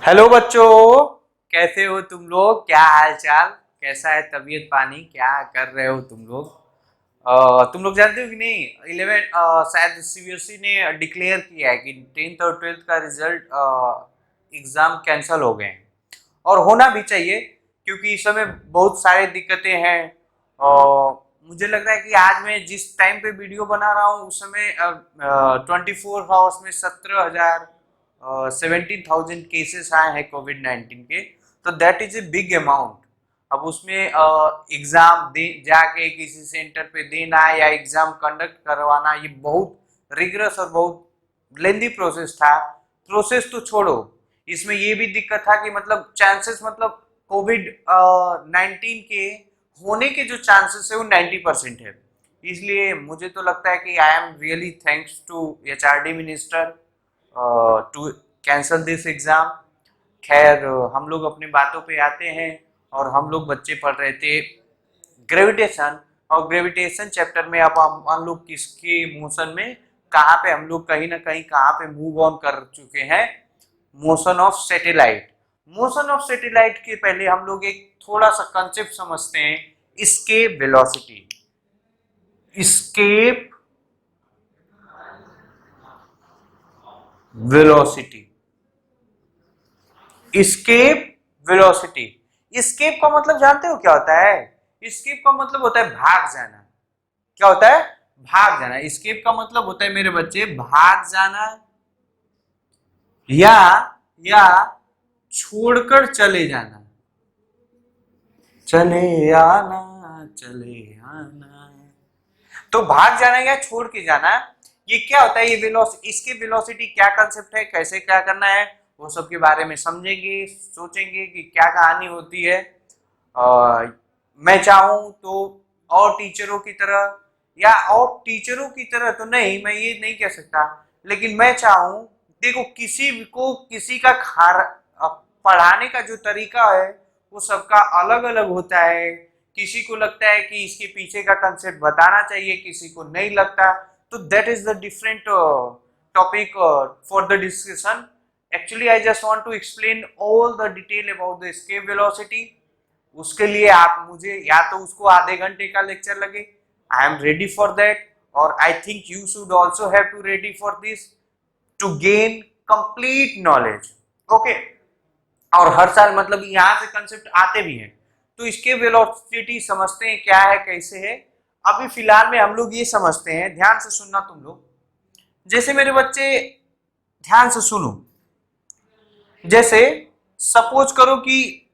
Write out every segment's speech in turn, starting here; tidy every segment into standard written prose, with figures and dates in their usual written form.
Hello बच्चों, कैसे हो तुम लोग? क्या हाल चाल, कैसा है तबीयत पानी, क्या कर रहे हो तुम लोग? तुम लोग जानते हो कि नहीं, 11 शायद सीबीएसई ने डिक्लेयर किया है कि 10th और 12th का रिजल्ट एग्जाम कैंसिल हो गए हैं। और होना भी चाहिए क्योंकि इस समय बहुत सारी दिक्कतें हैं। और मुझे लग रहा है कि आज मैं जिस टाइम पे वीडियो बना रहा हूँ उस समय 24 आवर्स में 17,000 17,000 केसेस आए हैं कोविड 19 के। तो that is a big amount. अब उसमें एग्जाम दे जाके किसी सेंटर पे देना या एग्जाम कंडक्ट करवाना, ये बहुत रिगरस और बहुत लेंदी प्रोसेस था। प्रोसेस तो छोड़ो, इसमें ये भी दिक्कत था कि मतलब चांसेस, मतलब कोविड 19 के होने के जो चांसेस है वो 90% है। इसलिए मुझे तो लगता है कि I am really thanks to HRD minister to cancel this exam. खैर, हम लोग अपनी बातों पे आते हैं। और हम लोग बच्चे पढ़ रहे थे ग्रेविटेशन, और ग्रेविटेशन चैप्टर में अब हम लोग किसके मोशन में, कहाँ पे हम लोग कहीं ना कहीं कहाँ पे मूव ऑन कर चुके हैं, motion of satellite. Motion of satellite के पहले हम लोग एक थोड़ा सा कंसेप्ट समझते हैं, escape velocity. Escape velocity, escape velocity. Escape का मतलब जानते हो क्या होता है? एस्केप का मतलब होता है भाग जाना। क्या होता है? भाग जाना। एस्केप का मतलब होता है मेरे बच्चे, भाग जाना या या छोड़कर चले जाना। चले आना, चले आना। तो भाग जाना या छोड़ के जाना, ये क्या होता है? ये वेलोसिटी, इसके वेलोसिटी क्या कंसेप्ट है, कैसे क्या करना है, वो सब के बारे में समझेंगे, सोचेंगे कि क्या कहानी होती है। मैं चाहूं तो और टीचरों की तरह, या और टीचरों की तरह तो नहीं, मैं ये नहीं कह सकता, लेकिन मैं चाहूं, देखो किसी को किसी का पढ़ाने का जो तरीका है वो सबका अलग अलग होता है। किसी को लगता है कि इसके पीछे का कंसेप्ट बताना चाहिए, किसी को नहीं लगता। तो that is the different topic for the discussion. Actually I just want to explain all the detail about the escape velocity. उसके लिए आप मुझे, या तो उसको आधे घंटे का लेक्चर लगे, I am ready for that. और I think you should also have to ready for this, to gain complete knowledge. Okay. और हर साल मतलब यहाँ से कंसेप्ट आते भी हैं। तो इसके वेलोसिटी समझते हैं क्या है, कैसे है। अभी फिलहाल में हम लोग ये समझते हैं, ध्यान से सुनना तुम लोग। जैसे मेरे बच्चे, ध्यान से सुनो। जैसे सपोज करो कि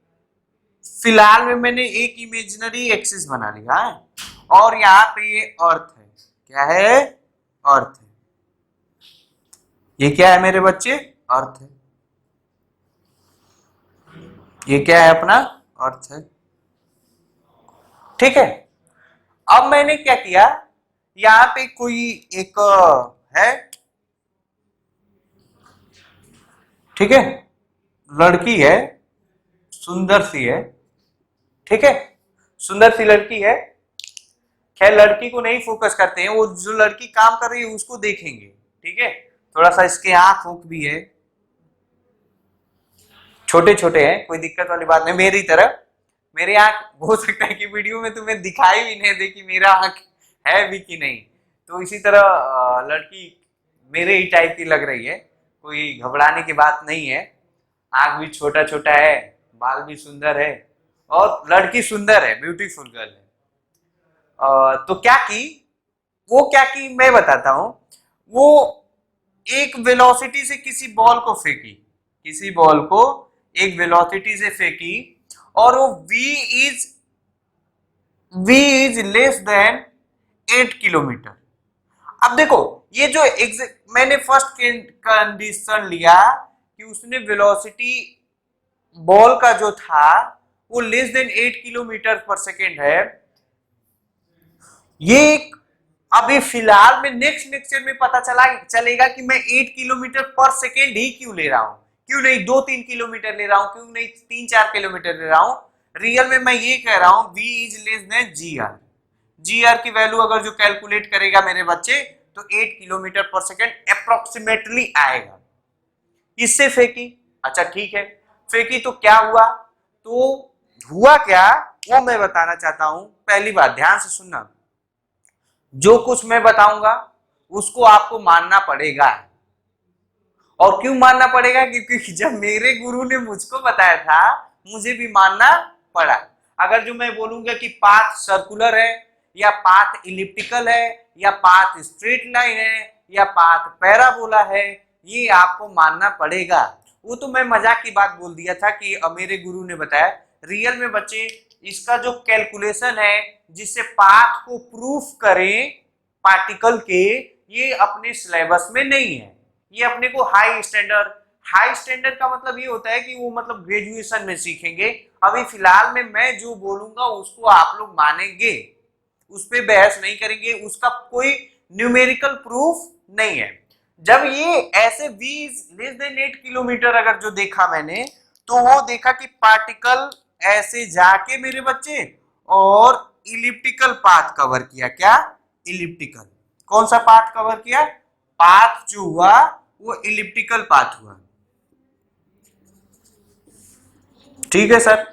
फिलहाल में मैंने एक इमेजिनरी एक्सिस बना लिया है और यहाँ पे ये अर्थ है। क्या है? अर्थ है। ये क्या है मेरे बच्चे? अर्थ है। ये क्या है? अपना अर्थ है। ठीक है। अब मैंने क्या किया, यहाँ पे कोई एक है, ठीक है, लड़की है, सुंदर सी है, ठीक है, सुंदर सी लड़की है। खैर, लड़की को नहीं फोकस करते हैं, वो जो लड़की काम कर रही है उसको देखेंगे। ठीक है। थोड़ा सा इसके आंख ऊख भी है, छोटे छोटे हैं, कोई दिक्कत वाली बात नहीं। मेरी तरह, मेरी आंख हो सकता है कि वीडियो में तुम्हें दिखाई भी नहीं दे कि मेरा आंख है भी कि नहीं। तो इसी तरह लड़की मेरे ही टाइप की लग रही है, कोई घबराने की बात नहीं है। आंख भी छोटा छोटा है, बाल भी सुंदर है, और लड़की सुंदर है, ब्यूटीफुल गर्ल है। तो क्या की, वो क्या की मैं बताता हूं। वो एक वेलोसिटी से किसी बॉल को फेंकी, किसी बॉल को एक वेलोसिटी से फेंकी, और वो v is less then 8 kilometre. अब देखो, ये जो मैंने फर्स्ट कंडीशन लिया कि उसने वेलोसिटी बॉल का जो था वो less than 8 kilometre per second है। ये अभी फिलहाल में नेक्स्ट लेक्चर में पता चलेगा कि मैं 8 किलोमीटर पर सेकेंड ही क्यों ले रहा हूं, क्यों नहीं 2-3 किलोमीटर ले रहा हूं, क्यों नहीं 3-4 किलोमीटर ले रहा हूं। रियल में मैं ये कह रहा हूं v is less than G R. G R की वैल्यू अगर जो कैलकुलेट करेगा मेरे बच्चे, तो 8 किलोमीटर पर सेकेंड अप्रोक्सीमेटली आएगा। इससे फेंकी, अच्छा ठीक है। फेंकी तो क्या हुआ, तो हुआ क्या वो मैं बताना चाहता हूं। पहली बात ध्यान से सुनना, जो कुछ मैं बताऊंगा उसको आपको मानना पड़ेगा। और क्यों मानना पड़ेगा, क्योंकि जब मेरे गुरु ने मुझको बताया था मुझे भी मानना पड़ा। अगर जो मैं बोलूंगा कि पाथ सर्कुलर है या पाथ इलिप्टिकल है या पाथ स्ट्रेट लाइन है या पाथ पैराबोला है, ये आपको मानना पड़ेगा। वो तो मैं मजाक की बात बोल दिया था कि मेरे गुरु ने बताया। रियल में बच्चे इसका जो कैलकुलेशन है जिससे पाथ को प्रूफ करें पार्टिकल के, ये अपने सिलेबस में नहीं है। ये अपने को हाई स्टैंडर्ड का मतलब ये होता है कि वो मतलब ग्रेजुएशन में सीखेंगे। अभी फिलहाल में मैं जो बोलूंगा उसको आप लोग मानेंगे, उस पर बहस नहीं करेंगे, उसका कोई न्यूमेरिकल प्रूफ नहीं है। जब ये ऐसे 20 लेस देन 8 किलोमीटर अगर जो देखा मैंने, तो वो देखा कि पार्टिकल ऐसे जाके मेरे बच्चे और इलिप्टिकल पाथ कवर किया। क्या इलिप्टिकल, कौन सा पाथ कवर किया, पाथ जो हुआ वो इलिप्टिकल पाथ हुआ। ठीक है सर,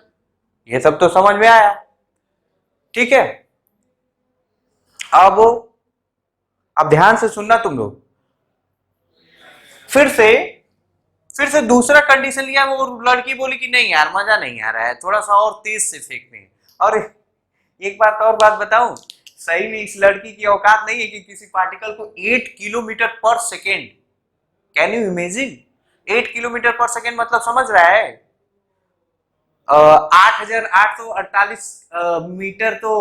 ये सब तो समझ में आया। ठीक है, अब ध्यान से सुनना तुम लोग। फिर से दूसरा कंडीशन लिया। वो लड़की बोली कि नहीं यार मजा नहीं आ रहा है, थोड़ा सा और तेज से फेंकने। और एक बात बताऊं, सही में इस लड़की की औकात नहीं है कि किसी पार्टिकल को 8 kilometre per second, can you imagine 8 kilometre per second मतलब समझ रहा है 8,848 मीटर तो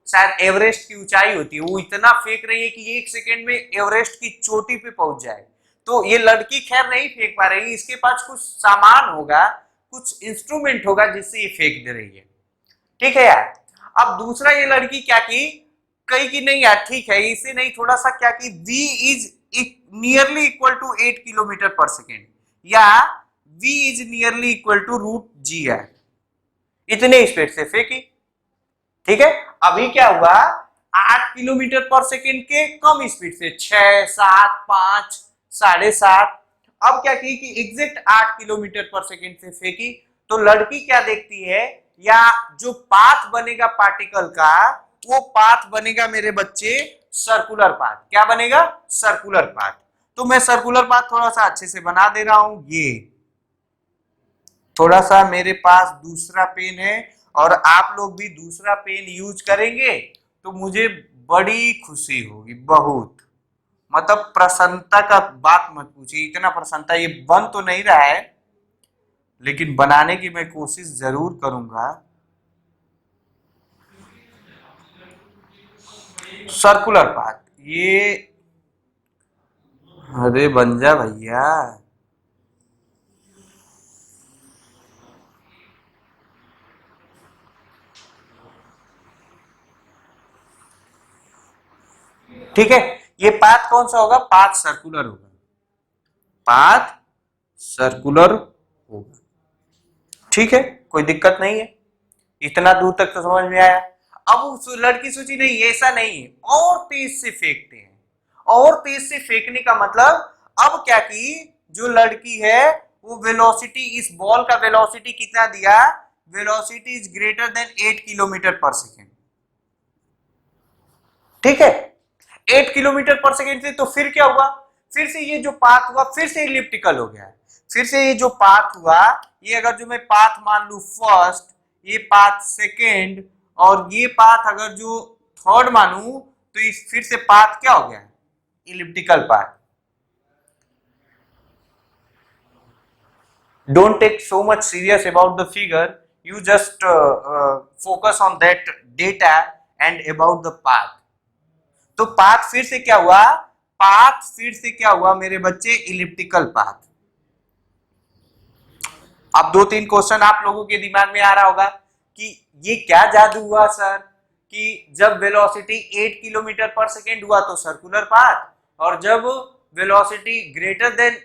शायद एवरेस्ट की ऊंचाई होती है। वो इतना फेंक रही है कि 1 सेकेंड में एवरेस्ट की चोटी पे पहुंच जाए। तो ये लड़की खैर नहीं फेंक पा रही, इसके पास कुछ सामान होगा, कुछ इंस्ट्रूमेंट होगा जिससे ये फेंक दे रही है। ठीक है यार। अब दूसरा ये लड़की क्या की, कही कि नहीं यार ठीक है, इसे नहीं, थोड़ा सा क्या की v is nearly equal to 8 kilometre per second या v is nearly equal to √g है, इतने स्पीड से फेंकी। ठीक है, अभी क्या हुआ, 8 किलोमीटर पर सेकेंड के कम स्पीड से 6, 7, 5, 7.5, अब क्या की कि एग्जैक्ट 8 किलोमीटर पर सेकेंड से फेंकी। तो लड़की क्या देखती है, या जो पाथ बनेगा पार्टिकल का, वो पाथ बनेगा मेरे बच्चे सर्कुलर पाथ। क्या बनेगा, सर्कुलर पाथ। तो मैं सर्कुलर पाथ थोड़ा सा अच्छे से बना दे रहा हूं। ये थोड़ा सा मेरे पास दूसरा पेन है और आप लोग भी दूसरा पेन यूज करेंगे तो मुझे बड़ी खुशी होगी, बहुत मतलब प्रसन्नता का बात मत पूछिए, इतना प्रसन्नता। ये बन तो नहीं रहा है लेकिन बनाने की मैं कोशिश जरूर करूंगा। सर्कुलर पाथ, ये अरे बन जा भैया। ठीक है, ये पाथ कौन सा होगा, पाथ सर्कुलर होगा, पाथ सर्कुलर होगा। ठीक है, कोई दिक्कत नहीं है, इतना दूर तक तो समझ में आया। अब उस लड़की सोची नहीं ऐसा नहीं है, और तेज से फेंकते हैं। और तेज से फेंकने का मतलब अब क्या की, जो लड़की है वो वेलोसिटी, इस बॉल का वेलोसिटी कितना दिया, velocity is greater than 8 kilometre per second. ठीक है, 8 किलोमीटर पर सेकेंड से, तो फिर क्या हुआ, फिर से ये जो पाथ हुआ फिर से इलिप्टिकल हो गया। फिर से ये जो पाथ हुआ, ये अगर जो मैं पाथ मान लू फर्स्ट, ये पाथ सेकेंड, और ये पाथ अगर जो थर्ड मानू, तो इस फिर से पाथ क्या हो गया, elliptical path. Don't take so much serious about the figure, you just focus on that data and about the path. तो पाथ फिर से क्या हुआ, पाथ फिर से क्या हुआ मेरे बच्चे, इलिप्टिकल पाथ। अब 2-3 क्वेश्चन आप लोगों के दिमाग में आ रहा होगा कि ये क्या जादू हुआ सर, कि जब वेलोसिटी 8 किलोमीटर पर सेकेंड हुआ तो सर्कुलर पाथ, और जब velocity greater than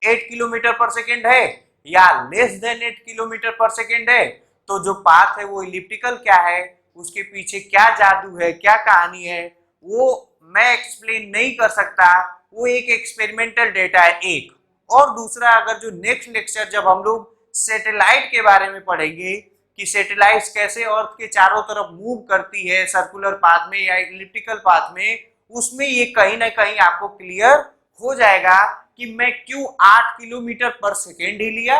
8 kilometre per second है या less than 8 kilometre per second है तो जो पाथ है वो इलिप्टिकल क्या है, उसके पीछे क्या जादू है, क्या कहानी है, वो मैं एक्सप्लेन नहीं कर सकता। वो एक एक्सपेरिमेंटल डेटा है एक। और दूसरा, अगर जो नेक्स्ट लेक्चर जब हम लोग सैटेलाइट के बारे में पढ़ेंगे कि सैटेलाइट कैसे अर्थ के चारों तरफ मूव करती है सर्कुलर पाथ में या इलिप्टिकल पाथ में, उसमें ये कहीं ना कहीं आपको क्लियर हो जाएगा कि मैं क्यों 8 किलोमीटर पर सेकेंड ही लिया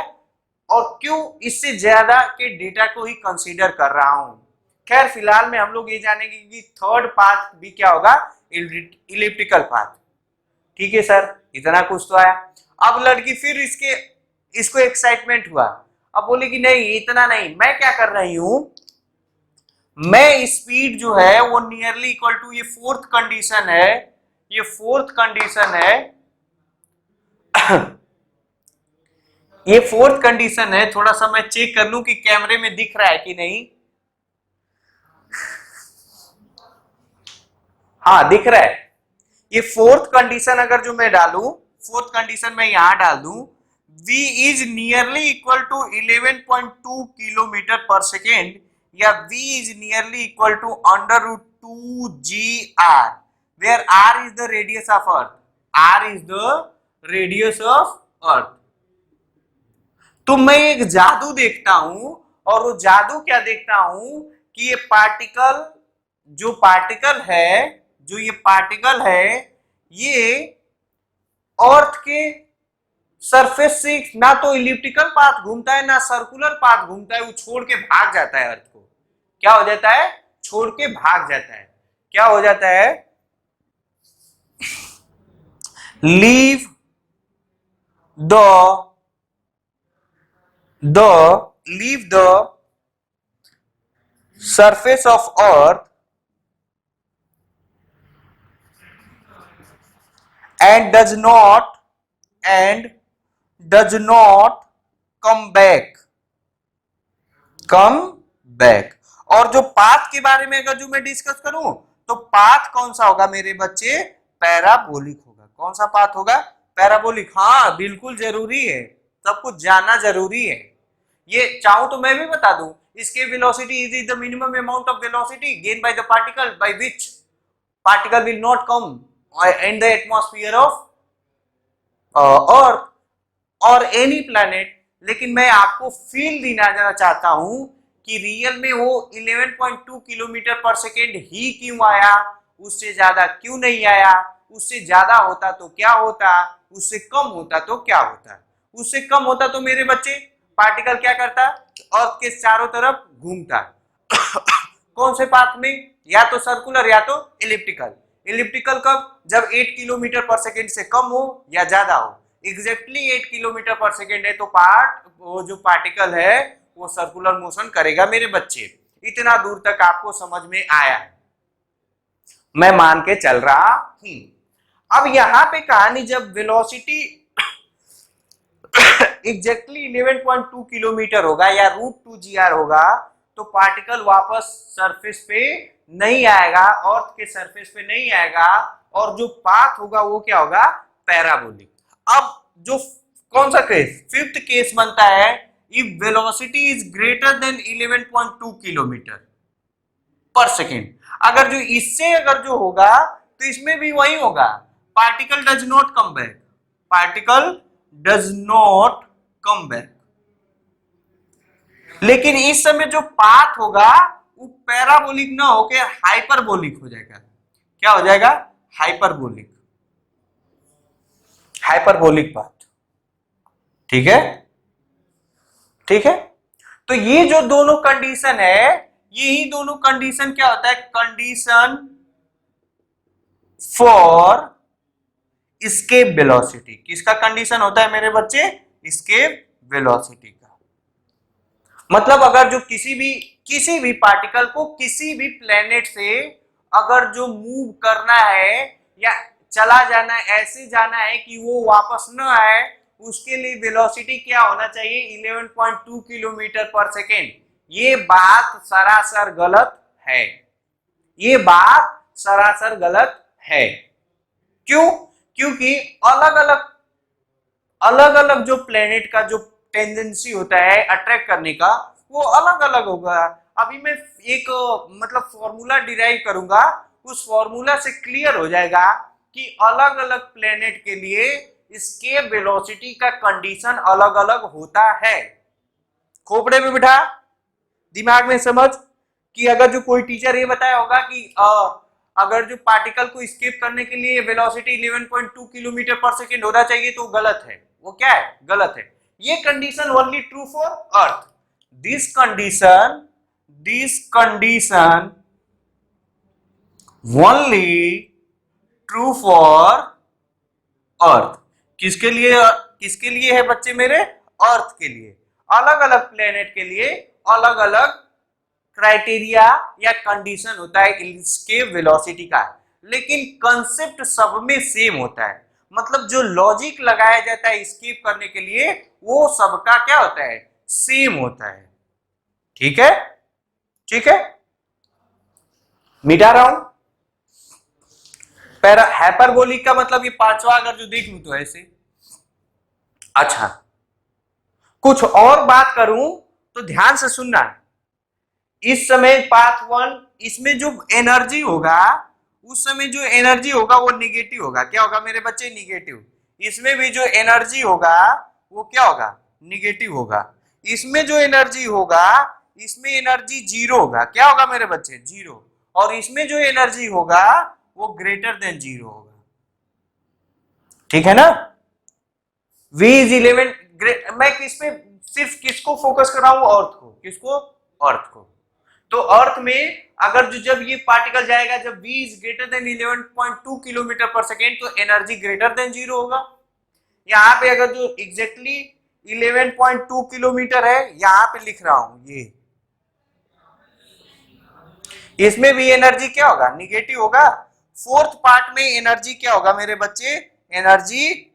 और क्यों इससे ज्यादा के डेटा को ही कंसीडर कर रहा हूं। खैर फिलहाल में हम लोग ये जानेंगे कि थर्ड पाथ भी क्या होगा, इलिप्टिकल पाथ। ठीक है सर, इतना कुछ तो आया। अब लड़की फिर इसको एक्साइटमेंट हुआ, अब बोले कि नहीं इतना नहीं, मैं क्या कर रही हूं, मैं स्पीड जो है वो नियरली इक्वल टू, ये फोर्थ कंडीशन है, ये फोर्थ कंडीशन है ये फोर्थ कंडीशन है। थोड़ा सा मैं चेक कर लूं कि कैमरे में दिख रहा है कि नहीं। हाँ दिख रहा है। ये फोर्थ कंडीशन अगर जो मैं डालूं, फोर्थ कंडीशन मैं यहां डाल दूं, v is nearly equal to 11.2 kilometre per second या v is nearly equal to under root 2 G R, where r is the radius of earth, r is the radius of earth. तो मैं एक जादू देखता हूं, और वो जादू क्या देखता हूं कि ये पार्टिकल, जो पार्टिकल है, जो ये पार्टिकल है, ये अर्थ के सरफेस से ना तो इलिप्टिकल पाथ घूमता है ना सर्कुलर पाथ घूमता है, वो छोड़ के भाग जाता है अर्थ को। क्या हो जाता है, छोड़ के भाग जाता है। क्या हो जाता है, leave the surface of earth and does not come back। और जो पाथ के बारे में अगर जो मैं डिस्कस करूं, तो पाथ कौन सा होगा मेरे बच्चे, पैराबोलिक होगा। कौन सा पाथ होगा, पैराबोलिक। हाँ बिल्कुल जरूरी है, सब कुछ जानना जरूरी है। ये चाहूं तो मैं भी बता दूं, escape velocity is the minimum amount of velocity gained by the particle by which particle will not come in the atmosphere of earth or any planet। लेकिन मैं आपको फील दिलाना चाहता हूं कि रियल में वो 11.2 किलोमीटर पर सेकेंड ही क्यों आया, उससे ज्यादा क्यों नहीं आया। उससे ज्यादा होता तो क्या होता, उससे कम होता तो क्या होता। उससे कम होता तो मेरे बच्चे पार्टिकल क्या करता, अर्थ के चारों तरफ घूमता। कौन से पाथ में, या तो सर्कुलर या तो इलिप्टिकल। इलिप्टिकल कब, जब 8 किलोमीटर पर सेकेंड से कम हो या ज्यादा हो। एग्जैक्टली 8 किलोमीटर पर सेकेंड है तो वो जो पार्टिकल है वो सर्कुलर मोशन करेगा मेरे बच्चे। इतना दूर तक आपको समझ में आया, मैं मान के चल रहा हूं। अब यहां पे कहानी, जब वेलोसिटी एग्जैक्टली 11.2 किलोमीटर होगा या √2 होगा, तो पार्टिकल वापस सरफेस पे नहीं आएगा, अर्थ के सरफेस पे नहीं आएगा, और जो पाथ होगा वो क्या होगा, पैराबोलिक। अब जो कौन सा केस, फिफ्थ केस बनता है, if velocity is greater than 11.2 kilometre per second. अगर जो इससे अगर जो होगा तो इसमें भी वही होगा, particle does not come back, particle does not come back. लेकिन इस समय जो पाथ होगा वो पैराबोलिक ना होकर हाइपरबोलिक हो जाएगा। क्या हो जाएगा, हाइपरबोलिक, हाइपरबोलिक पाथ। ठीक है, ठीक है। तो ये जो दोनों कंडीशन है, यही दोनों कंडीशन क्या होता है, कंडीशन फॉर एस्केप वेलोसिटी। किसका कंडीशन होता है मेरे बच्चे, एस्केप वेलोसिटी का। मतलब अगर जो किसी भी पार्टिकल को किसी भी प्लेनेट से अगर जो मूव करना है या चला जाना है, ऐसे जाना है कि वो वापस न आए, उसके लिए वेलोसिटी क्या होना चाहिए, 11.2 किलोमीटर पर सेकेंड। ये बात सरासर गलत है, ये बात सरासर गलत है। क्यों, क्योंकि अलग अलग जो प्लेनेट का जो टेंडेंसी होता है अट्रैक्ट करने का, वो अलग अलग होगा। अभी मैं एक मतलब फॉर्मूला डिराइव करूंगा, उस फॉर्मूला से क्लियर हो जाएगा कि अलग अलग प्लेनेट के लिए एस्केप वेलोसिटी का कंडीशन अलग अलग होता है। खोपड़े में बिठा, दिमाग में समझ कि अगर जो कोई टीचर ये बताया होगा कि अगर जो पार्टिकल को स्केप करने के लिए वेलोसिटी 11.2 किलोमीटर पर सेकेंड होना चाहिए तो गलत है। वो क्या है? गलत है। ये condition only true for earth. This condition only true for earth. किसके लिए है बच्चे मेरे? अर्थ के लिए। अलग अलग प्लेनेट के लिए अलग अलग क्राइटेरिया या कंडीशन होता है एस्केप वेलोसिटी का, लेकिन कंसेप्ट सब में सेम होता है। मतलब जो लॉजिक लगाया जाता है एस्केप करने के लिए वो सबका क्या होता है? सेम होता है। ठीक है? ठीक है, मिटा रहा हूं। पैरा हाइपरबोलिक का मतलब ये पांचवा अगर जो देख लूं तो ऐसे। अच्छा, कुछ और बात करूं तो ध्यान से सुनना। इस समय पाथ 1, इसमें जो एनर्जी होगा उस समय जो एनर्जी होगा वो निगेटिव होगा। क्या होगा मेरे बच्चे? निगेटिव। इसमें भी जो एनर्जी होगा वो क्या होगा? निगेटिव होगा। इसमें जो एनर्जी होगा इसमें एनर्जी जीरो होगा। क्या होगा मेरे बच्चे? जीरो। और इसमें जो एनर्जी होगा वो ग्रेटर देन जीरो होगा। ठीक है ना? V is 11। मैं किस पे सिर्फ किसको फोकस कर रहा हूं? अर्थ को। किसको? अर्थ को। तो अर्थ में अगर जो जब ये पार्टिकल जाएगा, जब v is greater than 11.2 kilometre per second तो एनर्जी ग्रेटर देन जीरो होगा। यहां पे अगर जो एग्जैक्टली 11.2 किलोमीटर है यहां पे लिख रहा हूं ये, इसमें भी एनर्जी क्या होगा? निगेटिव होगा। फोर्थ पार्ट में एनर्जी क्या होगा मेरे बच्चे? एनर्जी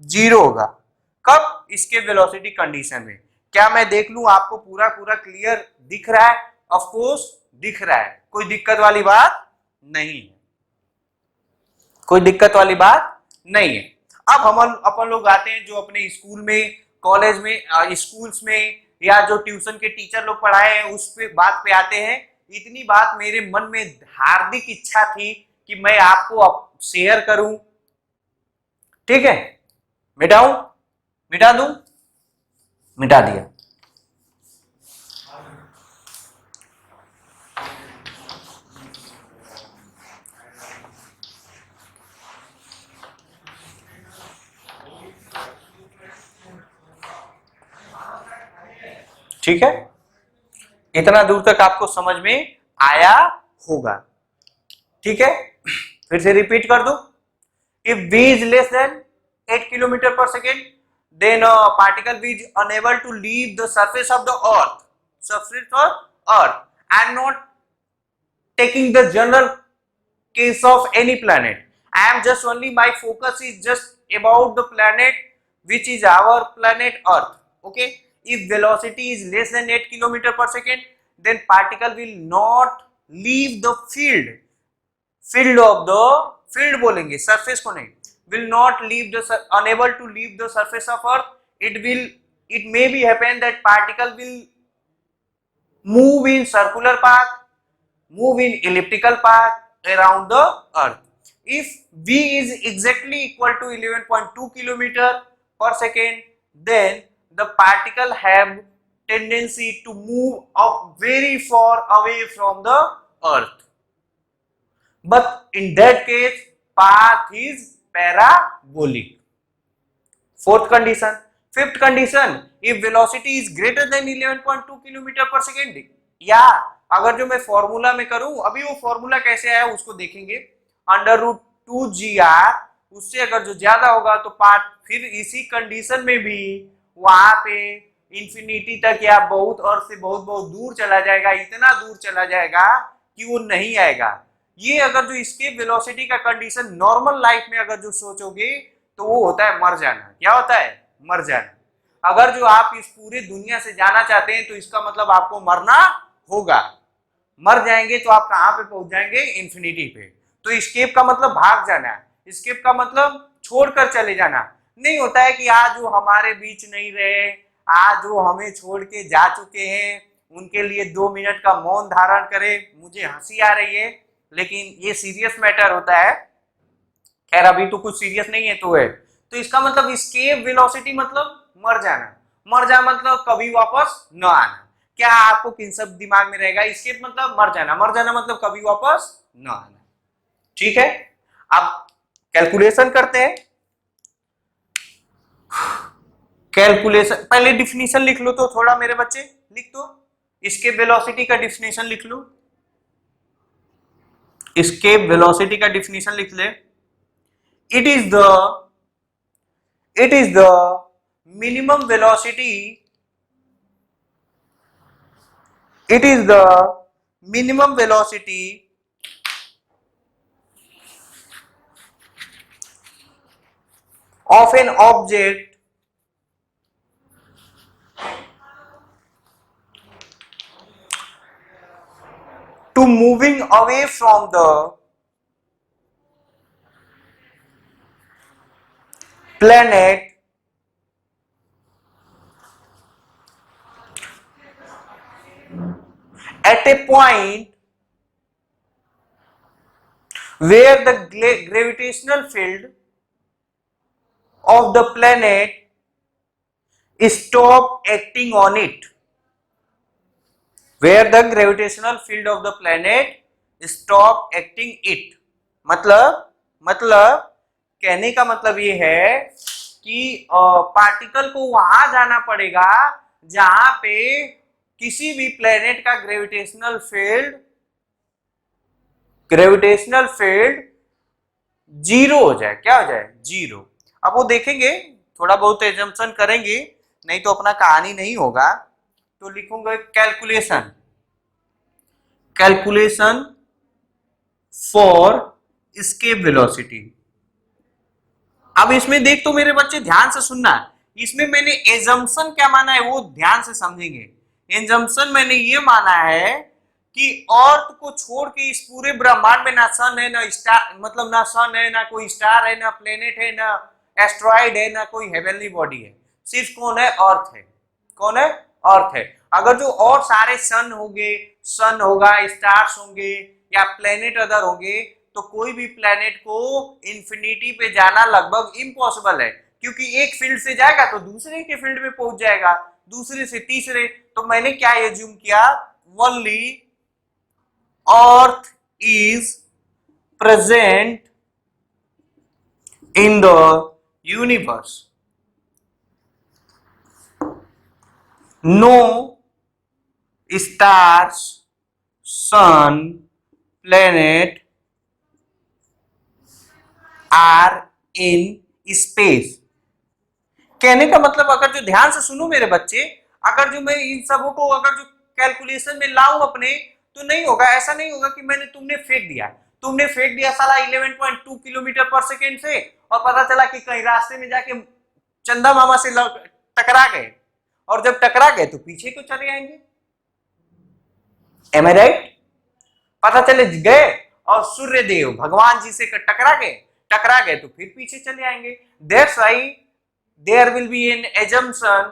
जीरो होगा। कब? इसके वेलोसिटी कंडीशन में। क्या मैं देख लूं आपको पूरा पूरा क्लियर दिख रहा है? ऑफ कोर्स दिख रहा है, कोई दिक्कत वाली बात नहीं है, कोई दिक्कत वाली बात नहीं है। अब हम अपन लोग आते हैं जो अपने स्कूल में, कॉलेज में, स्कूल्स में या जो ट्यूशन के टीचर लोग पढ़ाए हैं उस पे बात पे आते हैं। इतनी बात मेरे मन में हार्दिक इच्छा थी कि मैं आपको शेयर करूं। ठीक है, मिटाऊं? मिटा दूं? मिटा दिया। ठीक है, इतना दूर तक आपको समझ में आया होगा। ठीक है, फिर से रिपीट कर दो। If v is less than 8 kilometer per second, then a particle v is unable to leave the surface of the earth, and not taking the general case of any planet. I am just only, my focus is just about the planet which is our planet Earth. Okay, if velocity is less than 8 kilometer per second, then particle will not leave the field of the field बोलेंगे, surface को नहीं, will not leave the unable to leave the surface of earth. It may be happen that particle will move in circular path, move in elliptical path around the earth. If v is exactly equal to 11.2 kilometer per second, then the particle have tendency to move up very far away from the earth. But in that case, path is parabolic. Fourth condition. Fifth condition, if velocity is greater than 11.2 kilometre per second, या अगर जो मैं formula में करूं, अभी वो formula कैसे आया उसको देखेंगे, √2gr, उससे अगर जो ज्यादा होगा तो पार्ट, फिर इसी कंडीशन में भी वहां पे इंफिनिटी तक या बहुत अर्थ से बहुत बहुत दूर चला जाएगा, इतना दूर चला जाएगा कि वो नहीं आएगा। ये अगर जो इसके वेलोसिटी का कंडीशन नॉर्मल लाइफ में अगर जो सोचोगे तो वो होता है मर जाना। क्या होता है? मर जाना। अगर जो आप इस पूरे दुनिया से जाना चाहते हैं तो इसका मतलब आपको मरना होगा। मर जाएंगे तो आप कहां पे पहुंच जाएंगे? इंफिनिटी पे। तो एस्केप का मतलब भाग जाना, एस्केप का मतलब छोड़कर चले जाना। नहीं होता है कि आज जो हमारे बीच नहीं रहे, आज जो हमें छोड़ के जा चुके हैं उनके लिए 2 मिनट का मौन धारण करे। मुझे हंसी आ रही है लेकिन ये सीरियस मैटर होता है। खैर अभी तो कुछ सीरियस नहीं है तो है। तो इसका मतलब एस्केप वेलोसिटी मतलब मर जाना। मर जा मतलब कभी वापस न आना। क्या आपको किन दिमाग में रहेगा? एस्केप मतलब मर जाना, मर जाना मतलब कभी वापस न आना। ठीक है, अब कैलकुलेशन करते हैं। कैलकुलेशन, पहले डिफिनीशन लिख लो तो थोड़ा मेरे बच्चे, लिख दो एस्केप वेलोसिटी का डिफिनीशन लिख लो। एस्केप वेलोसिटी का डिफिनीशन लिख ले। It is the minimum velocity, it is the minimum velocity of an object to moving away from the planet at a point where the gravitational field of the planet stop acting on it, where the gravitational field of the planet stop acting it। मतलब कहने का मतलब ये है कि particle को वहां जाना पड़ेगा जहां पे किसी भी प्लेनेट का ग्रेविटेशनल फील्ड जीरो हो जाए। क्या हो जाए? जीरो। अब वो देखेंगे, थोड़ा बहुत एजम्पशन करेंगे, नहीं तो अपना कहानी नहीं होगा। तो लिखूंगा कैलकुलेशन फॉर एस्केप वेलोसिटी। अब इसमें देख तो मेरे बच्चे ध्यान से सुनना, इसमें मैंने एजम्पशन क्या माना है वो ध्यान से समझेंगे। एजम्पशन मैंने ये माना है कि अर्थ को छोड़ के इस पूरे ब्रह्मांड में ना सन है, ना स्टार, मतलब ना सन है, ना कोई स्टार है, ना प्लेनेट है, ना एस्ट्रॉइड है, ना कोई हेवनली बॉडी है, सिर्फ कौन है? अर्थ है। कौन है? अर्थ है। अगर जो और सारे सन होंगे, सन होगा, स्टार्स होंगे या प्लेनेट अदर होंगे, तो कोई भी प्लेनेट को इंफिनिटी पे जाना लगभग इम्पॉसिबल है, क्योंकि एक फील्ड से जाएगा तो दूसरे के फील्ड में पहुंच जाएगा, दूसरे से तीसरे। तो मैंने क्या एज्यूम किया? Only earth is present in the universe, no stars, sun, planet are in space. कहने का मतलब, अगर जो ध्यान से सुनो मेरे बच्चे, अगर जो मैं इन सबों को अगर जो कैलकुलेशन में लाऊं अपने, तो नहीं होगा, ऐसा नहीं होगा कि तुमने फेंक दिया साला 11.2 किलोमीटर पर सेकेंड से, और पता चला कि कहीं रास्ते में जाके चंदा मामा से टकरा गए, और जब टकरा गए तो पीछे को चले आएंगे। एम आई राइट? पता चले गए और सूर्य देव भगवान जी से टकरा गए तो फिर पीछे चले आएंगे। That's why there will be an assumption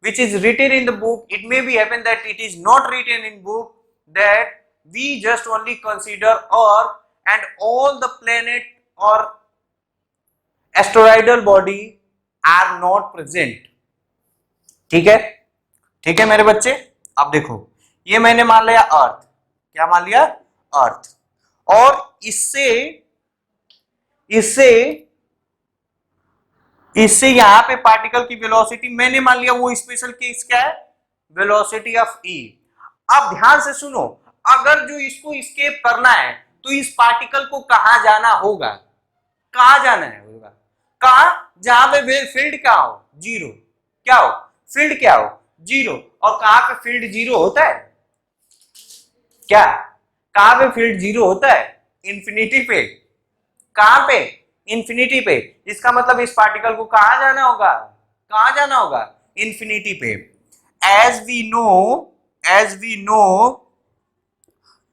which is written in the book. It may be happen that it is not written in book, that we just only consider Earth and all the planet or asteroidal body are not present। ठीक है मेरे बच्चे। अब देखो, ये मैंने मान लिया अर्थ, क्या मान लिया? अर्थ। और इससे यहां पे पार्टिकल की वेलोसिटी मैंने मान लिया, वो स्पेशल केस क्या है? वेलोसिटी ऑफ ई। अब ध्यान से सुनो, अगर जो इसको एस्केप करना है तो इस पार्टिकल को कहां जाना होगा? कहां जाना है होगा? कहां? जहां पे फील्ड क्या हो? जीरो। क्या हो? फील्ड क्या हो? जीरो। और कहां पे फील्ड जीरो होता है? क्या? कहां पे फील्ड जीरो होता है? इंफिनिटी पे। कहां पे? इंफिनिटी पे। इसका मतलब इस पार्टिकल को कहां जाना होगा? कहां जाना होगा? इंफिनिटी पे। As we know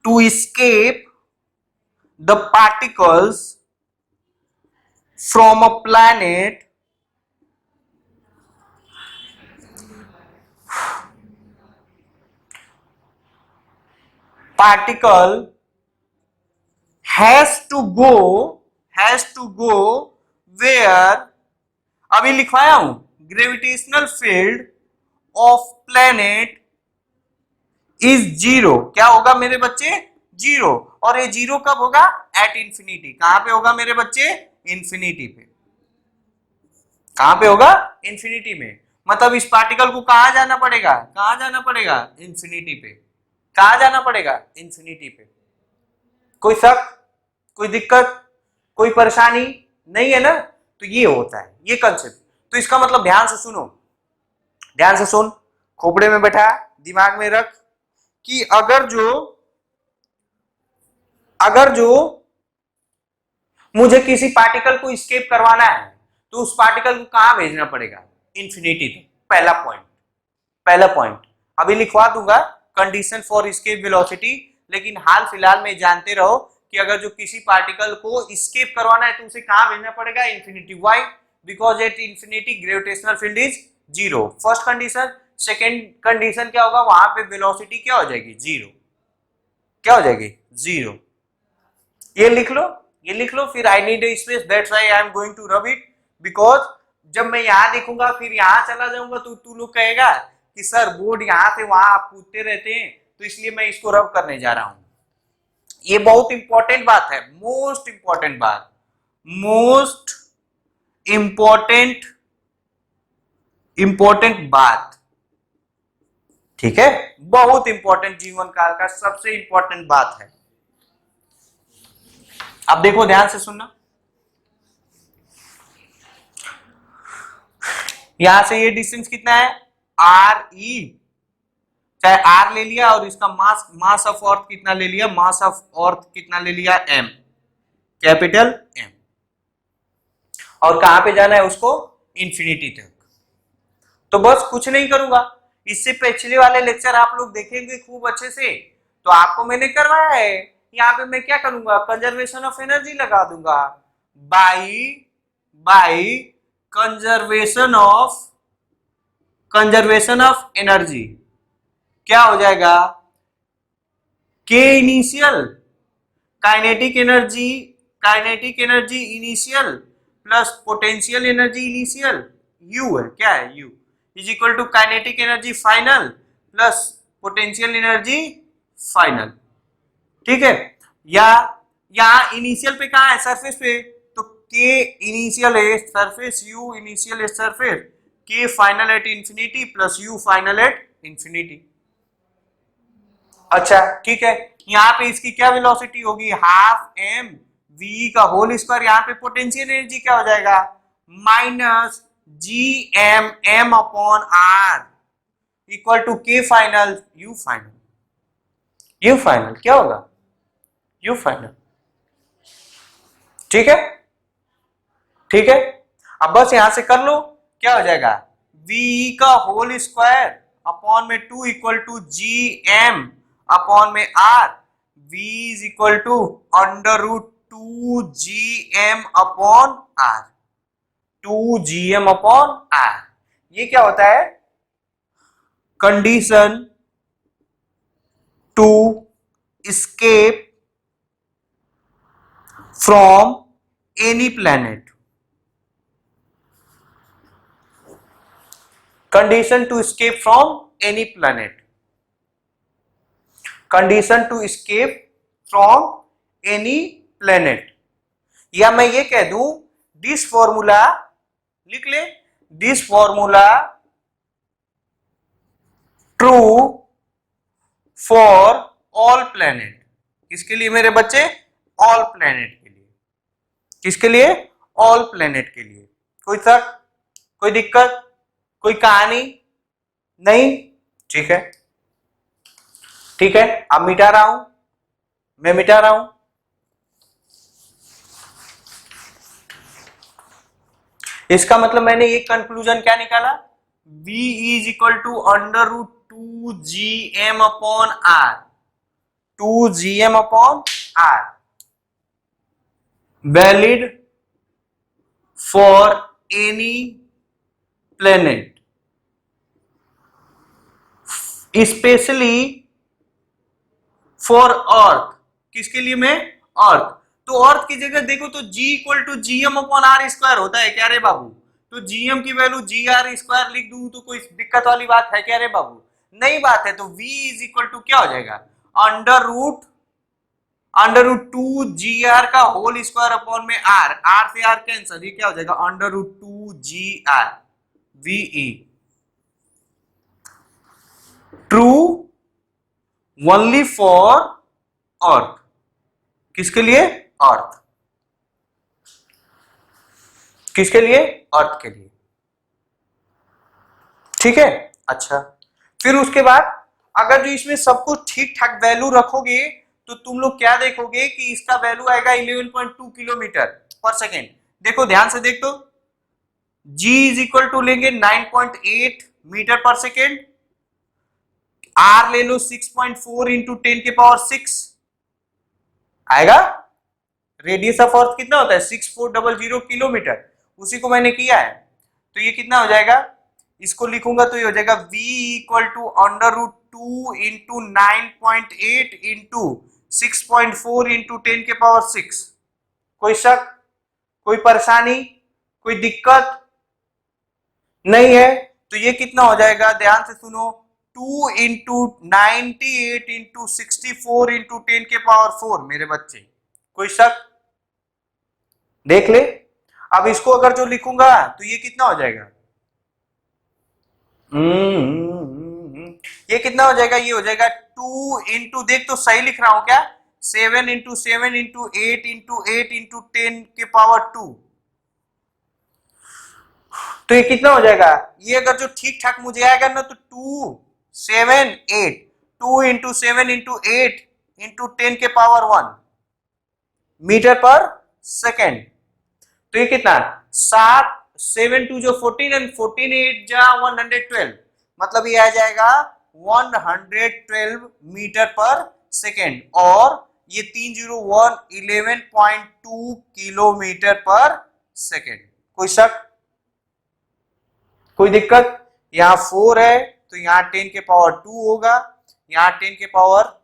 to escape the particles from a planet particle has to go where, अभी लिखवाया हूं, gravitational field of planet is zero. क्या होगा मेरे बच्चे? जीरो। और ये जीरो कब होगा? At infinity. कहां पे होगा मेरे बच्चे? इंफिनिटी पे। कहां पे होगा? इंफिनिटी में। मतलब इस पार्टिकल को कहां जाना पड़ेगा? कहां जाना पड़ेगा? इंफिनिटी पे। कहां जाना पड़ेगा? इंफिनिटी पे। कोई शक, कोई दिक्कत, कोई परेशानी नहीं है ना? तो ये होता है ये कंसेप्ट। तो इसका मतलब ध्यान से सुनो, ध्यान से सुन, खोपड़े में बैठा, दिमाग में रख कि अगर जो मुझे किसी पार्टिकल को स्केप करवाना है तो उस पार्टिकल को कहां भेजना पड़ेगा? इंफिनिटी तक। पहला पॉइंट, पहला पॉइंट अभी लिखवा दूंगा, कंडीशन फॉर स्केप वेलोसिटी। लेकिन हाल फिलहाल में जानते रहो कि अगर जो किसी पार्टिकल को स्केप करवाना है तो उसे कहां भेजना पड़ेगा? Infinity. Why? Because at infinity gravitational field is zero. First condition. Second condition क्या होगा? वहां पे वेलोसिटी क्या हो जाएगी? जीरो। क्या हो जाएगी? जीरो। ये लिख लो, ये लिख लो। फिर I need a space, that's why I am going to rub it. Because जब मैं यहां देखूंगा फिर यहां चला जाऊंगा तो तू लोग कहेगा कि सर बोर्ड यहां से वहां आप कूदते रहते हैं, तो इसलिए मैं इसको रब करने जा रहा हूं। ये बहुत इंपॉर्टेंट बात है, मोस्ट इंपॉर्टेंट बात, मोस्ट इंपॉर्टेंट इंपॉर्टेंट बात। ठीक है, बहुत इंपॉर्टेंट, जीवन काल का सबसे इंपॉर्टेंट बात है। अब देखो ध्यान से सुनना, यहां से ये डिस्टेंस कितना है? आर ई, चाहे आर ले लिया और इसका मास ऑफ अर्थ कितना ले लिया? मास ऑफ अर्थ कितना ले लिया? M, capital M. और कहां पे जाना है उसको? इंफिनिटी तक। तो बस कुछ नहीं करूंगा, इससे पिछले वाले लेक्चर आप लोग देखेंगे खूब अच्छे से, तो आपको मैंने करवाया है। यहाँ पे मैं क्या करूंगा? कंजर्वेशन ऑफ एनर्जी लगा दूंगा। बाई कंजर्वेशन ऑफ एनर्जी क्या हो जाएगा? के initial kinetic energy initial plus potential energy initial, U है, क्या है? U is equal to kinetic energy final plus potential energy final. ठीक है, या यहां इनिशियल पे कहां है? सरफेस पे, तो के इनिशियल है सरफेस, यू इनिशियल है surface, K final at infinity plus U final at infinity. अच्छा ठीक है, यहाँ पे इसकी क्या वेलोसिटी होगी? हाफ एम वी का होल स्क्वायर। यहाँ पे पोटेंशियल एनर्जी क्या हो जाएगा? Minus G M M upon R equal to K final U final. U final क्या होगा? U final. ठीक है, ठीक है। अब बस यहां से कर लो, क्या हो जाएगा? वी का होल स्क्वायर अपॉन में 2 equal to G M upon में R, v is equal to under root 2 G M upon R, 2 G M upon R. ये क्या होता है? Condition to escape from any planet, condition to escape from any planet, condition to escape from any planet। या मैं ये कह दूं, this formula लिख ले, this formula true for all planet. किसके लिए मेरे बच्चे? ऑल प्लैनेट के लिए। किसके लिए? ऑल प्लैनेट के लिए। कोई शक, कोई दिक्कत, कोई कहानी नहीं? ठीक है, ठीक है। अब मिटा रहा हूं, मैं मिटा रहा हूं। इसका मतलब मैंने एक कंक्लूजन क्या निकाला? v is equal to under root 2 G M upon R, 2 G M upon R, valid for any planet, specially for अर्थ। किसके लिए? मैं अर्थ। तो अर्थ की जगह देखो तो g equal to G M upon R square होता है क्या रे बाबू? तो जीएम की वैल्यू जी आर स्क्वायर लिख दूं तो कोई दिक्कत वाली बात है क्या रे बाबू? नहीं बात है। तो v इज इक्वल टू क्या हो जाएगा? अंडर रूट 2 जी आर का होल स्क्वायर अपॉन में आर से आर कैंसल, ये क्या हो जाएगा? Under root 2 G R v true only for अर्थ। किसके लिए? अर्थ। किसके लिए? अर्थ के लिए। ठीक है। अच्छा, फिर उसके बाद अगर जो इसमें सब कुछ ठीक ठाक वैल्यू रखोगे तो तुम लोग क्या देखोगे कि इसका वैल्यू आएगा 11.2 किलोमीटर पर सेकेंड। देखो ध्यान से देख, तो g इज इक्वल टू लेंगे 9.8 मीटर पर सेकेंड, r ले लो 6.4 इंटू 10 के पावर 6 आएगा। रेडियस ऑफ अर्थ कितना होता है? 6400 किलोमीटर, उसी को मैंने किया है। तो ये कितना हो जाएगा? इसको लिखूंगा तो ये हो जाएगा v equal to under root 2 into 9.8 into 6.4 into 10 के पावर 6। कोई शक, कोई परेशानी, कोई दिक्कत नहीं है? तो ये कितना हो जाएगा? ध्यान से सुनो, 2 इंटू 98 इंटू 64 इंटू 10 के पावर 4। मेरे बच्चे कोई शक? देख ले। अब इसको अगर जो लिखूंगा तो ये कितना हो जाएगा? ये कितना हो जाएगा? ये हो जाएगा 2 इंटू, देख तो सही लिख रहा हूं क्या? 7 इंटू 7 इंटू 8 इंटू 8 इंटू 10 के पावर 2। तो ये कितना हो जाएगा? ये अगर जो ठीक ठाक मुझे आएगा ना तो 2 7 8 2 इंटू 7 इंटू 8 इंटू 10 के पावर 1 मीटर पर सेकेंड। तो ये कितना? 7 7 2 जो 14 एंड 14 8 जा 112, मतलब ये आ जाएगा 112 मीटर पर सेकेंड। और ये 301 11.2 किलोमीटर पर सेकेंड। कोई शक, कोई दिक्कत? यहां 4 है तो यहां 10 के पावर 2 होगा, यहां 10 के पावर,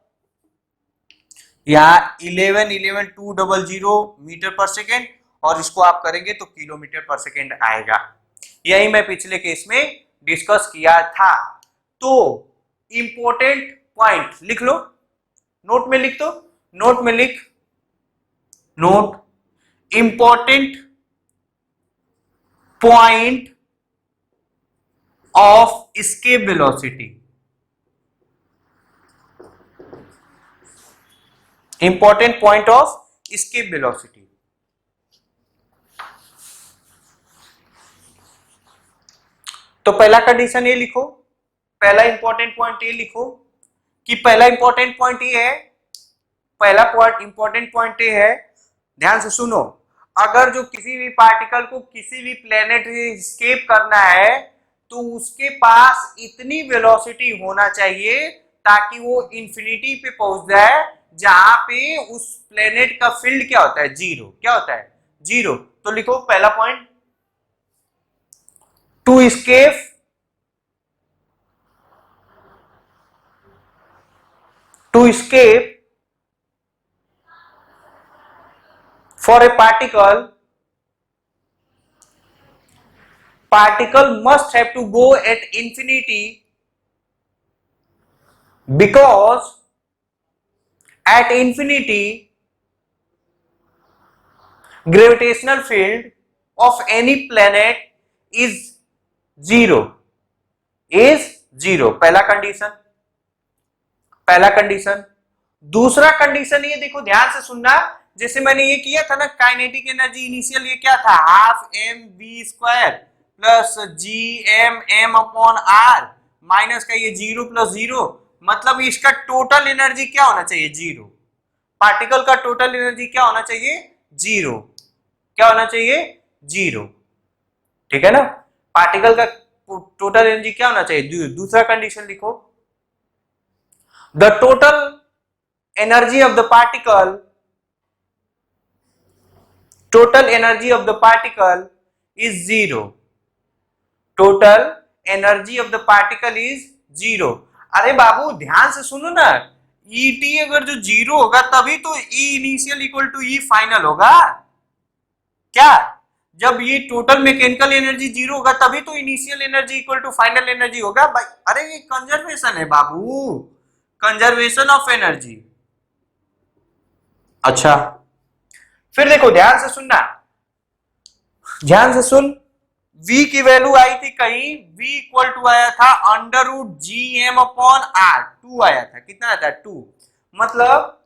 यहां 11,200 मीटर पर सेकेंड, और इसको आप करेंगे तो किलोमीटर पर सेकेंड आएगा। यही मैं पिछले केस में डिस्कस किया था। तो इंपॉर्टेंट पॉइंट लिख लो, नोट में लिख दो, नोट में लिख, note important point of escape velocity. Important point of escape velocity. तो पहला कंडीशन ये लिखो, पहला इंपॉर्टेंट पॉइंट ये लिखो कि पहला इंपॉर्टेंट पॉइंट ये है, पहला पॉइंट इंपॉर्टेंट पॉइंट ये है, ध्यान से सुनो, अगर जो किसी भी पार्टिकल को किसी भी प्लेनेट से एस्केप करना है तो उसके पास इतनी वेलोसिटी होना चाहिए ताकि वो इंफिनिटी पे पहुंच जाए, जहां पे उस प्लेनेट का फील्ड क्या होता है? जीरो। क्या होता है? जीरो। तो लिखो पहला point, to escape for a particle must have to go at infinity, because at infinity gravitational field of any planet is zero. पहला कंडीशन, पहला कंडीशन। दूसरा कंडीशन ये देखो, ध्यान से सुनना, जैसे मैंने ये किया था ना काइनेटिक एनर्जी इनिशियल, ये क्या था? Half M V square plus G M M upon R minus का ये 0 प्लस 0, मतलब इसका टोटल एनर्जी क्या होना चाहिए? जीरो। पार्टिकल का टोटल एनर्जी क्या होना चाहिए? जीरो। क्या होना चाहिए? जीरो। ठीक है ना? पार्टिकल का टोटल एनर्जी क्या होना चाहिए? दूसरा कंडीशन लिखो, the total energy of the particle, total energy of the particle is zero. Total energy of the particle is zero. अरे बाबू ध्यान से सुनो ना, ईटी अगर जो जीरो होगा तभी तो E initial equal to E final होगा। क्या? जब ये टोटल मैकेनिकल एनर्जी जीरो होगा तभी तो initial energy equal to final energy होगा भाई। अरे ये कंजर्वेशन है बाबू, कंजर्वेशन ऑफ एनर्जी। अच्छा फिर देखो ध्यान से सुनना, ध्यान से सुन। v की वैल्यू आई थी कहीं, v इक्वल टू आया था under root G M upon R, 2 आया था, कितना आया था 2। मतलब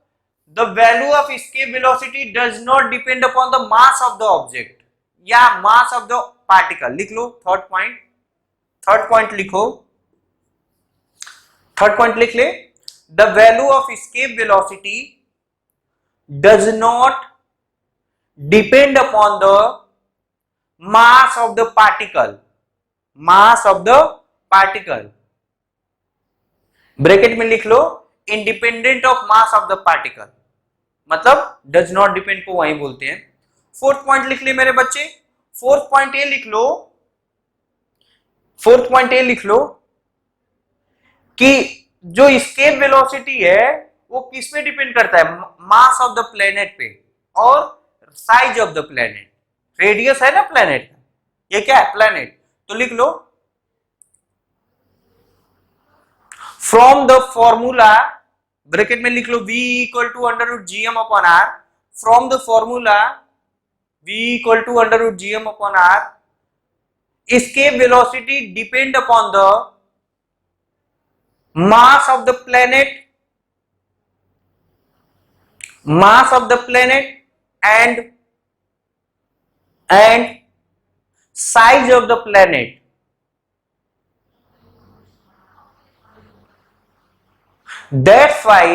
the value of escape velocity does not depend upon the mass of the object या mass of the particle। लिख लो थर्ड पॉइंट, थर्ड पॉइंट लिखो, थर्ड पॉइंट लिख ले। The value of escape velocity does not depend upon the mass of the particle, mass of the particle, bracket में लिख लो independent of mass of the particle, मतलब does not depend को वही बोलते हैं। फोर्थ पॉइंट लिख ले मेरे बच्चे, फोर्थ पॉइंट ये लिख लो, फोर्थ पॉइंट ये लिख लो कि जो एस्केप वेलोसिटी है वो किस पे डिपेंड करता है, मास ऑफ द प्लेनेट पे और size of the planet. Radius है ना प्लेनेट का, ये क्या है प्लेनेट, तो लिख लो फ्रॉम द फॉर्मूला, ब्रैकेट में लिख लो v equal to under root G M upon R, from the formula v equal to under root G M upon R, escape velocity depend upon the mass of the planet, mass of the planet and size of the planet। That's why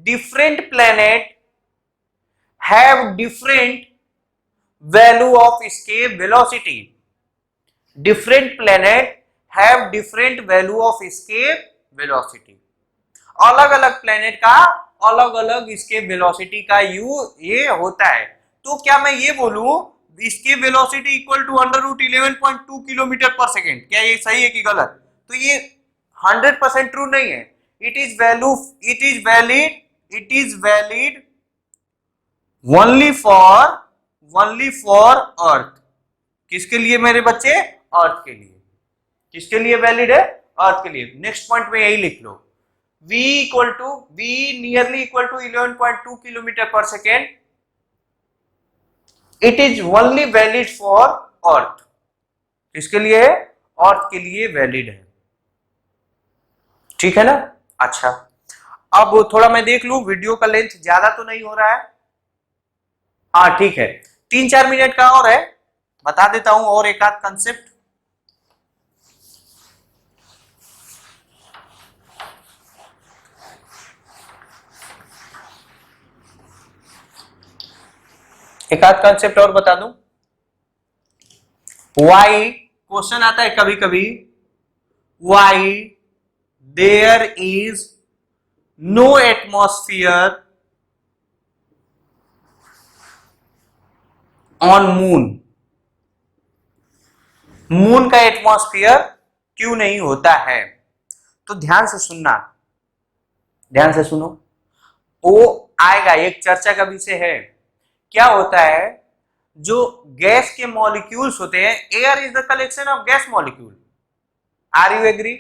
different planet have different value of escape velocity, different planet have different value of escape velocity। अलग अलग planet का अलग अलग escape velocity का ये होता है। तो क्या मैं ये बोलूं escape velocity equal to under root 11.2 kilometre per second, क्या ये सही है कि गलत? तो ये 100% ट्रू नहीं है। It is valid only for अर्थ। किसके लिए मेरे बच्चे? अर्थ के लिए। किसके लिए वैलिड है? अर्थ के लिए। नेक्स्ट पॉइंट में यही लिख लो, v nearly equal to 11.2 kilometre per second, it is only valid for अर्थ। किसके लिए है? अर्थ के लिए वैलिड है। ठीक है ना? अच्छा अब थोड़ा मैं देख लूं वीडियो का लेंथ ज्यादा तो नहीं हो रहा है। हाँ ठीक है, 3-4 मिनट का और है, बता देता हूं और एक आध कंसेप्ट। एक आध कंसेप्ट और बता दूं। वाई क्वेश्चन आता है कभी कभी, why there is no atmosphere on moon. Moon का एटमॉस्फेयर क्यों नहीं होता है? तो ध्यान से सुनना, ध्यान से सुनो, वो आएगा, एक चर्चा का विषय है। क्या होता है, जो गैस के मॉलिक्यूल्स होते हैं, air is the collection of gas molecule, are you agree?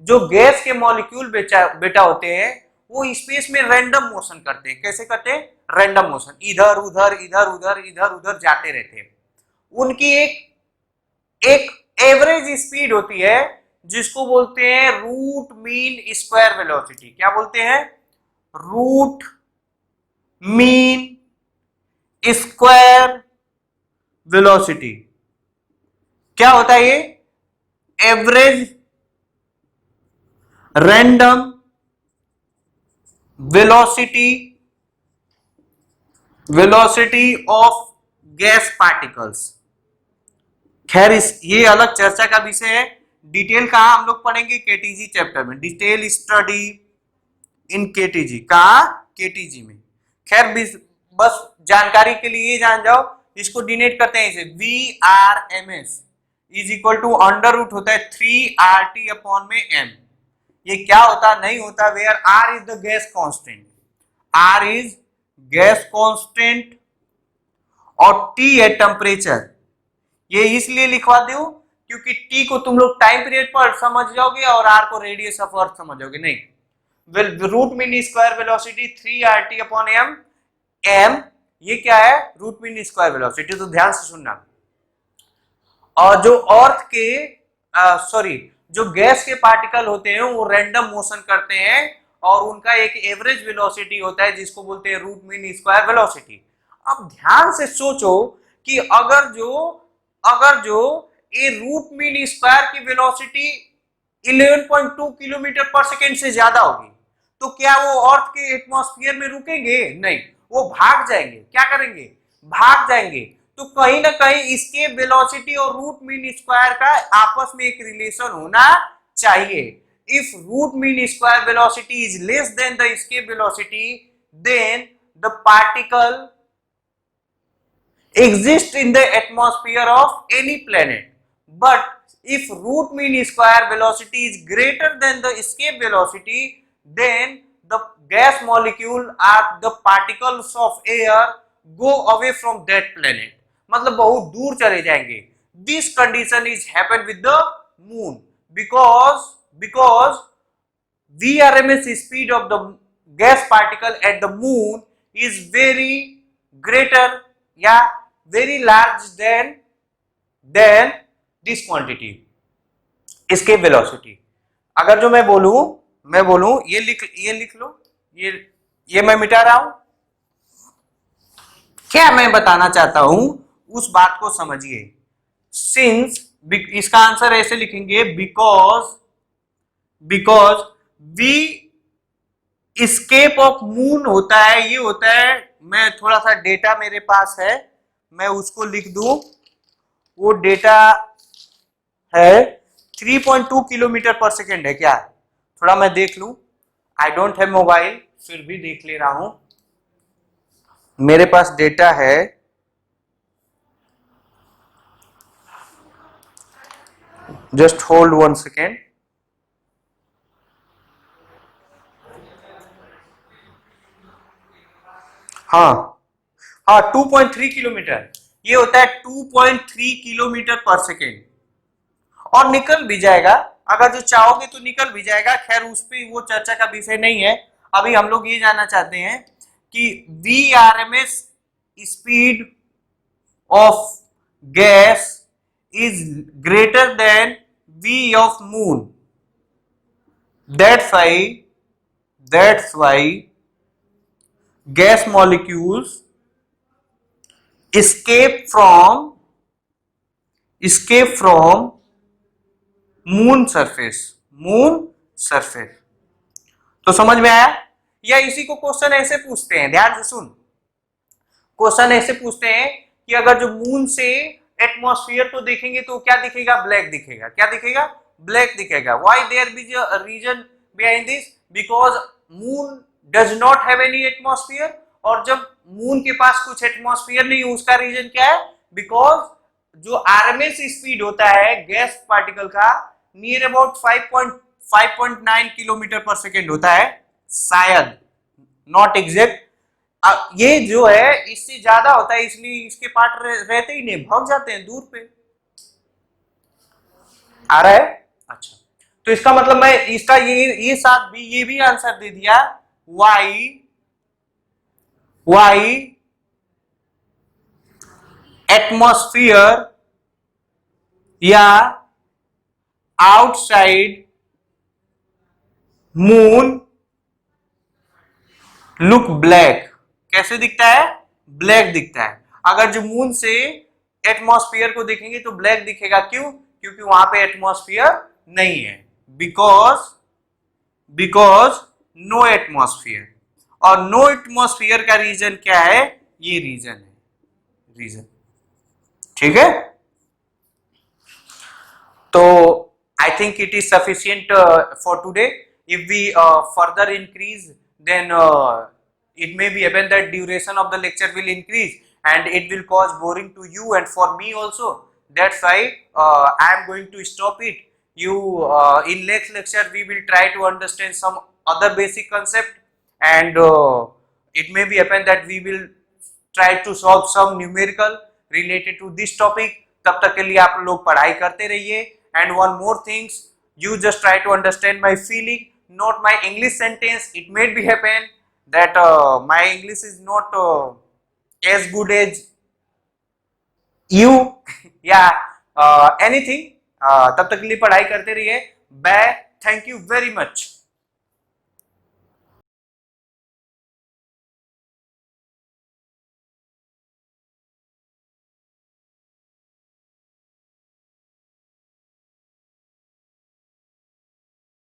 जो गैस के मॉलिक्यूल बेटा होते हैं वो स्पेस में रैंडम मोशन करते हैं। कैसे करते हैं? रैंडम मोशन, इधर उधर इधर उधर इधर उधर जाते रहते हैं। उनकी एक एवरेज स्पीड होती है जिसको बोलते हैं रूट मीन स्क्वायर वेलोसिटी। क्या बोलते हैं? Root mean square velocity. क्या होता है ये? Average random velocity of gas particles. खैर ये अलग चर्चा का विषय है, डिटेल कहां हम लोग पढ़ेंगे? केटीजी चैप्टर में, डिटेल स्टडी इन केटीजी। कहां? केटीजी में। खैर बस जानकारी के लिए जान जाओ, इसको डिनोट करते हैं इसे VRMS is equal to under root होता है 3RT अपॉन में m। ये क्या होता नहीं होता, where R is the gas constant, R is gas constant और T है टेम्परेचर। ये इसलिए लिखवा दो क्योंकि T को तुम लोग टाइम पीरियड पर समझ जाओगे और R को रेडियस ऑफ अर्थ समझ जाओगे। नहीं, root mean square velocity 3RT upon M. M ये क्या है? Root mean square velocity. तो ध्यान से सुनना। और जो अर्थ के जो गैस के पार्टिकल होते हैं वो रैंडम मोशन करते हैं और उनका एक एवरेज वेलोसिटी होता है जिसको बोलते हैं रूट मीन स्क्वायर वेलोसिटी। अब ध्यान से सोचो कि अगर जो ये रूट मीन स्क्वायर की वेलोसिटी 11.2 किलोमीटर पर सेकेंड से ज्यादा होगी तो क्या वो अर्थ के एटमॉस्फेयर में रुकेंगे? नहीं, वो भाग जाएंगे। क्या करेंगे? भाग जाएंगे। तो कहीं ना कहीं इसके वेलोसिटी और रूट मीन स्क्वायर का आपस में एक रिलेशन होना चाहिए। If root mean square velocity is less than the escape velocity, then the particle exist in the atmosphere of any planet. But if root mean square velocity is greater than the escape velocity, then the gas molecule or the particles of air go away from that planet. मतलब बहुत दूर चले जाएंगे। This condition is happen with the moon because VRMS speed of the gas particle at the moon is very greater या very large than this quantity, escape velocity। अगर जो मैं बोलूं ये लिख लो, ये मैं मिटा रहा हूं। क्या मैं बताना चाहता हूं उस बात को समझिए। सिंस इसका आंसर ऐसे लिखेंगे बिकॉज वी escape ऑफ मून होता है, ये होता है, मैं थोड़ा सा डेटा मेरे पास है मैं उसको लिख दूं। वो डेटा है 3.2 किलोमीटर पर सेकेंड है क्या? थोड़ा मैं देख लूं। आई डोंट हैव मोबाइल, फिर भी देख ले रहा हूं। मेरे पास डेटा है जस्ट होल्ड 1 सेकेंड। हाँ 2.3 किलोमीटर, ये होता है 2.3 किलोमीटर पर सेकेंड। और निकल भी जाएगा, अगर जो चाहोगे तो निकल भी जाएगा। खैर उस पर वो चर्चा का विषय नहीं है। अभी हम लोग ये जानना चाहते हैं कि VRMS speed of gas is greater than V of moon. That's why gas molecules escape from moon surface. तो समझ में आया? या इसी को क्वेश्चन ऐसे पूछते हैं, ध्यान से सुन। क्वेश्चन ऐसे पूछते हैं कि अगर जो मून से एटमॉस्फेयर को देखेंगे तो क्या दिखेगा? ब्लैक दिखेगा। क्या दिखेगा? ब्लैक दिखेगा। Why there be a reason behind this? Because moon does not have any atmosphere. और जब मून के पास कुछ एटमॉस्फेयर नहीं है उसका रीजन क्या है? बिकॉज जो आरएमएस स्पीड होता है गैस पार्टिकल का near about 5.9 kilometre per second होता है, शायद, नॉट एग्जैक्ट। ये जो है इससे ज्यादा होता है, इसलिए इसके पार्ट रहते ही नहीं, भाग जाते हैं दूर पे। आ रहा है? अच्छा, तो इसका मतलब मैं इसका ये साथ भी ये भी आंसर दे दिया। वाई एटमॉस्फेयर या आउटसाइड मून लुक ब्लैक। कैसे दिखता है? ब्लैक दिखता है। अगर जो मून से एटमॉस्फेयर को देखेंगे तो ब्लैक दिखेगा। क्यों? क्योंकि वहां पे एटमॉस्फेयर नहीं है। Because no atmosphere. और नो एटमॉस्फेयर का रीजन क्या है? ये रीजन है। ठीक है? तो I think it is sufficient for today. If we further increase then it may be happen that duration of the lecture will increase and it will cause boring to you and for me also. That's why I am going to stop it. In next lecture we will try to understand some other basic concept and it may be happen that we will try to solve some numerical related to this topic. तब तक के लिए आप लोग पढ़ाई करते रहिए. And one more things, you just try to understand my feeling, not my English sentence. It may be happen that my English is not as good as you या anything. तब तक के लिए पढ़ाई करते रहिए. Bye. Thank you very much.